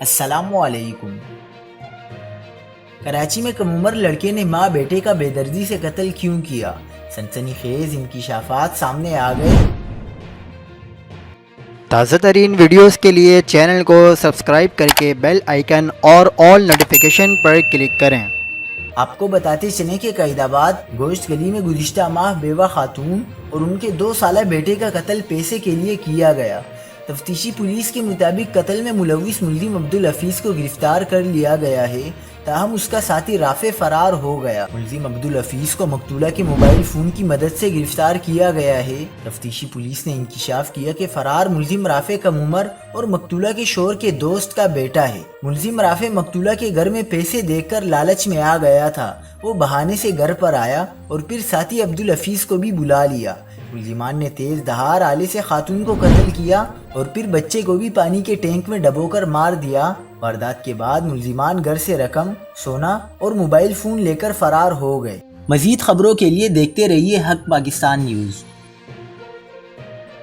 السلام علیکم۔ کراچی میں کم عمر لڑکے نے ماں بیٹے کا بے دردی سے قتل کیوں کیا؟ سنسنی خیز انکشافات سامنے آ گئے۔ تازہ ترین ویڈیوز کے لیے چینل کو سبسکرائب کر کے بیل آئیکن اور آل نوٹیفیکیشن پر کلک کریں۔ آپ کو بتاتے چلیں کہ قائد آباد گوشت گلی میں گزشتہ ماہ بیوہ خاتون اور ان کے 2 سالہ بیٹے کا قتل پیسے کے لیے کیا گیا۔ تفتیشی پولیس کے مطابق قتل میں ملوث ملزم عبدالحفیظ کو گرفتار کر لیا گیا ہے، تاہم اس کا ساتھی رافع فرار ہو گیا۔ ملزم عبدالحفیظ کو مقتولہ کے موبائل فون کی مدد سے گرفتار کیا گیا ہے۔ تفتیشی پولیس نے انکشاف کیا کہ فرار ملزم رافع کم عمر اور مقتولہ کے شوہر کے دوست کا بیٹا ہے۔ ملزم رافع مقتولہ کے گھر میں پیسے دیکھ کر لالچ میں آ گیا تھا۔ وہ بہانے سے گھر پر آیا اور پھر ساتھی عبدالحفیظ کو بھی بلا لیا۔ ملزمان نے تیز دھار آلے سے خاتون کو قتل کیا اور پھر بچے کو بھی پانی کے ٹینک میں ڈبو کر مار دیا۔ واردات کے بعد ملزمان گھر سے رقم، سونا اور موبائل فون لے کر فرار ہو گئے۔ مزید خبروں کے لیے دیکھتے رہیے حق پاکستان نیوز۔